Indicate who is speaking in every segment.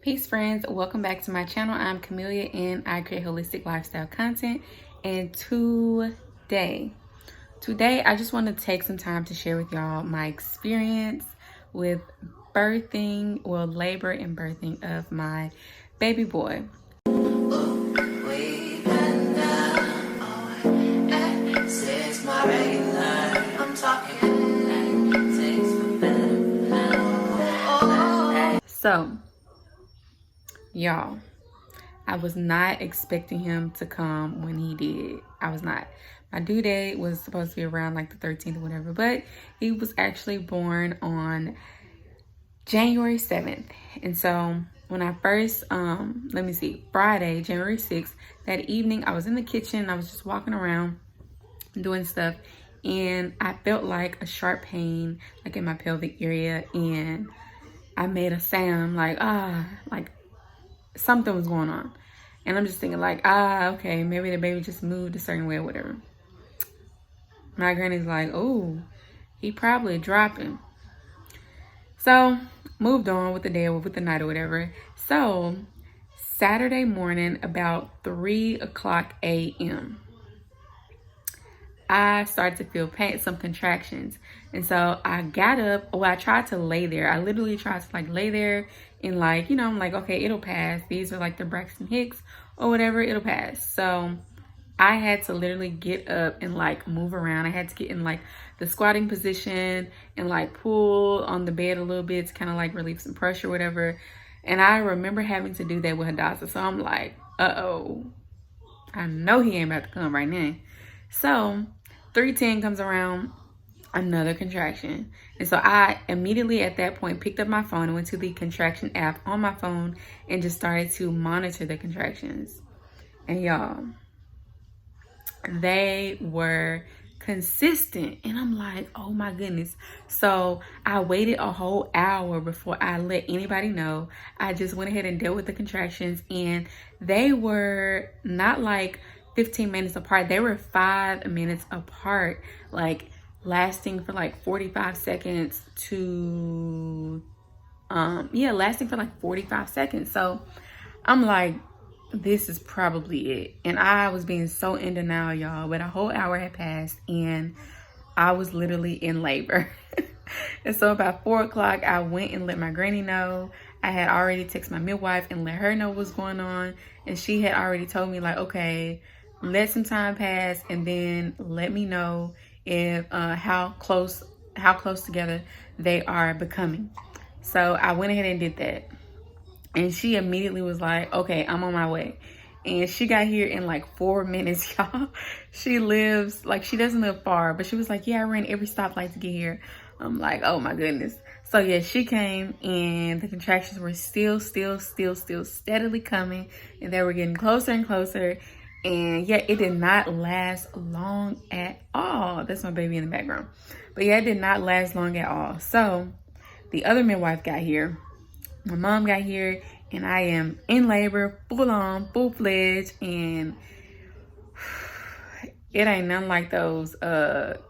Speaker 1: Peace friends, welcome back to my channel. I'm Camelia and I create holistic lifestyle content. And today I just want to take some time to share with y'all my experience with birthing, well, labor and birthing of my baby boy. So y'all, I was not expecting him to come when he did. I was not. My due date was supposed to be around like the 13th or whatever, but he was actually born on January 7th. And so when I first, Friday, January 6th, that evening, I was in the kitchen. I was just walking around doing stuff, and I felt like a sharp pain, like in my pelvic area, and I made a sound like something was going on. And I'm just thinking like, okay, maybe the baby just moved a certain way or whatever. My granny's like, oh, he probably dropping. So moved on with the day or with the night or whatever. So Saturday morning, about 3:00 a.m., I started to feel pain, some contractions. And so I got up. Well, I tried to lay there. I literally tried to like lay there and like, you know, I'm like, okay, it'll pass. These are like the Braxton Hicks or whatever, it'll pass. So I had to literally get up and like move around. I had to get in like the squatting position and like pull on the bed a little bit to kind of like relieve some pressure or whatever. And I remember having to do that with Hadassah. So I'm like, uh-oh, I know he ain't about to come right now. So 3:10 comes around, another contraction. And so I immediately at that point picked up my phone and went to the contraction app on my phone and just started to monitor the contractions. And y'all, they were consistent. And I'm like, oh my goodness. So I waited a whole hour before I let anybody know. I just went ahead and dealt with the contractions, and they were not like 15 minutes apart. They were 5 minutes apart, like lasting for like 45 seconds to lasting for like 45 seconds. So I'm like, this is probably it. And I was being so in denial, y'all, but a whole hour had passed and I was literally in labor. And so about 4:00, I went and let my granny know. I had already texted my midwife and let her know what's going on, and she had already told me like, okay, let some time pass and then let me know if how close together they are becoming. So I went ahead and did that, and she immediately was like, okay, I'm on my way. And she got here in like 4 minutes, y'all. She lives, like, she doesn't live far, but she was like, yeah, I ran every stoplight to get here. I'm like, oh my goodness. So yeah, she came and the contractions were still steadily coming, and they were getting closer and closer. And yeah, it did not last long at all. That's my baby in the background. But yeah, it did not last long at all. So the other midwife got here. My mom got here, and I am in labor, full on, full-fledged, and it ain't nothing like those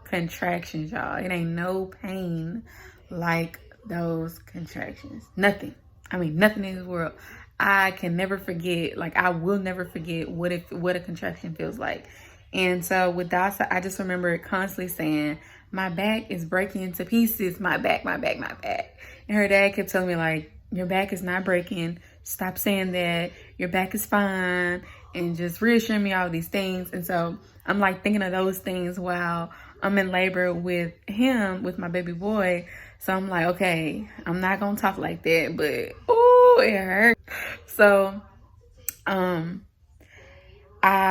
Speaker 1: contractions, y'all. It ain't no pain like those contractions. Nothing. I mean, nothing in this world. I can never forget, like I will never forget what a contraction feels like. And so with Dasa, I just remember constantly saying, my back is breaking into pieces, my back. And her dad kept telling me like, your back is not breaking. Stop saying that. Your back is fine. And just reassuring me all these things. And so I'm like thinking of those things while I'm in labor with him, with my baby boy. So I'm like, okay, I'm not going to talk like that, but ooh, it hurt. So I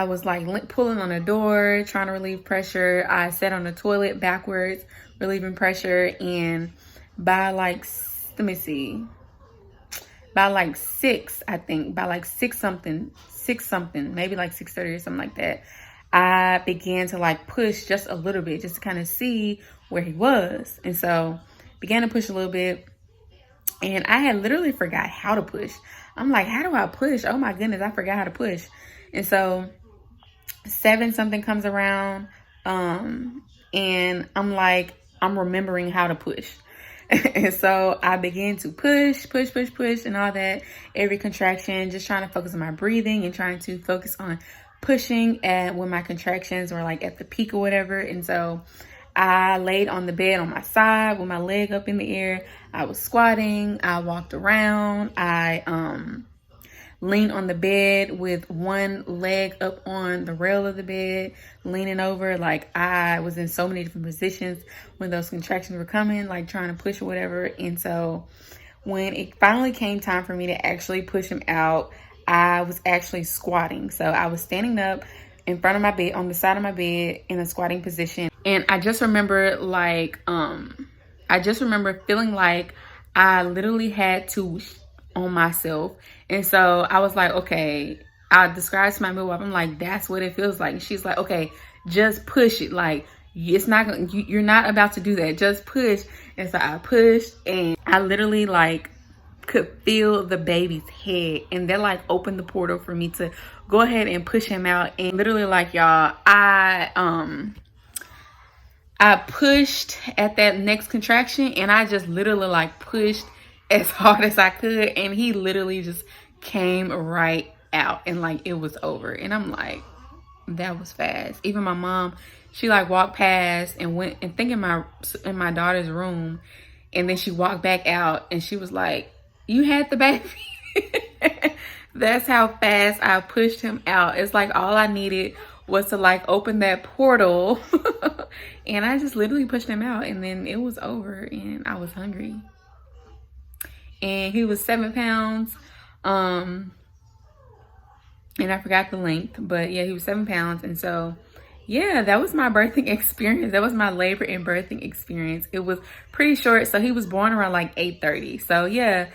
Speaker 1: was like pulling on the door, trying to relieve pressure. I sat on the toilet backwards, relieving pressure. And by like, by like 6, I think, by like 6 something, maybe like 6:30 or something like that, I began to like push just a little bit, just to kind of see where he was. And so began to push a little bit, and I had literally forgot how to push. I'm like, how do I push? Oh my goodness, I forgot how to push. And so 7 something comes around, and I'm like, I'm remembering how to push. And so I began to push and all that, every contraction, just trying to focus on my breathing and trying to focus on pushing at when my contractions were like at the peak or whatever. And so I laid on the bed on my side with my leg up in the air. I was squatting. I walked around. I leaned on the bed with one leg up on the rail of the bed, leaning over. Like, I was in so many different positions when those contractions were coming, like trying to push or whatever. And so when it finally came time for me to actually push him out, I was actually squatting. So I was standing up in front of my bed, on the side of my bed, in a squatting position. And I just remember feeling like I literally had to on myself. And so I was like, okay, I described to my midwife, I'm like, that's what it feels like. And she's like, okay, just push it. Like, it's not gonna, you're not about to do that. Just push. And so I pushed, and I literally like could feel the baby's head, and that like opened the portal for me to go ahead and push him out. And literally, like, y'all, I pushed at that next contraction, and I just literally like pushed as hard as I could, and he literally just came right out, and like it was over. And I'm like, that was fast. Even my mom, she like walked past and went and think in my daughter's room, and then she walked back out, and she was like, you had the baby. That's how fast I pushed him out. It's like all I needed was to like open that portal and I just literally pushed him out, and then it was over, and I was hungry. And he was 7 pounds. And I forgot the length, but yeah, he was 7 pounds. And so, yeah, that was my birthing experience. That was my labor and birthing experience. It was pretty short. So he was born around like 8:30. So yeah,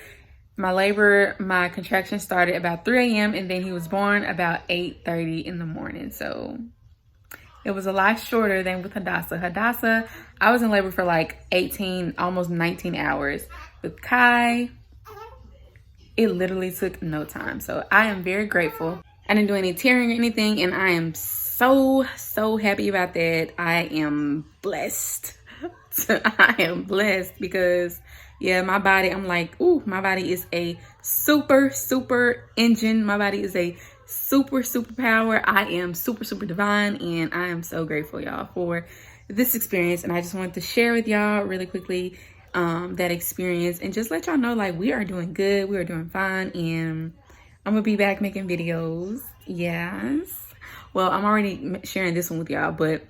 Speaker 1: my contraction started about 3 a.m. and then he was born about 8:30 in the morning. So it was a lot shorter than with Hadassah. Hadassah, I was in labor for like 18, almost 19 hours. With Kai, it literally took no time. So I am very grateful. I didn't do any tearing or anything, and I am so happy about that. I am blessed. I am blessed because, yeah, my body, I'm like, ooh, my body is a super engine. My body is a super power. I am super divine, and I am so grateful, y'all, for this experience. And I just wanted to share with y'all really quickly that experience, and just let y'all know, like, we are doing good, we are doing fine, and I'm gonna be back making videos. Yes, well, I'm already sharing this one with y'all, but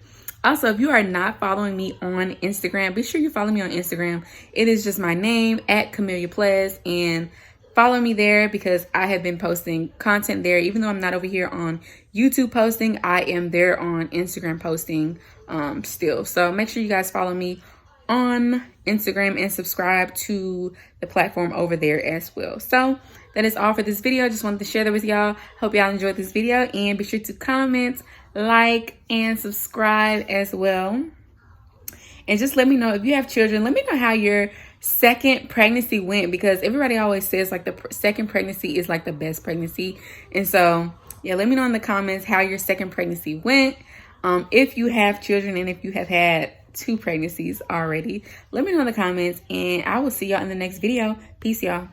Speaker 1: also, if you are not following me on Instagram, be sure you follow me on Instagram. It is just my name, @CameliaPlez, and follow me there because I have been posting content there. Even though I'm not over here on YouTube posting, I am there on Instagram posting still. So make sure you guys follow me on Instagram and subscribe to the platform over there as well. So that is all for this video. I just wanted to share that with y'all. Hope y'all enjoyed this video, and be sure to comment, like, and subscribe as well. And just let me know if you have children. Let me know how your second pregnancy went, because everybody always says like the second pregnancy is like the best pregnancy. And so yeah, let me know in the comments how your second pregnancy went. If you have children, and if you have had 2 pregnancies already, let me know in the comments, and I will see y'all in the next video. Peace, y'all.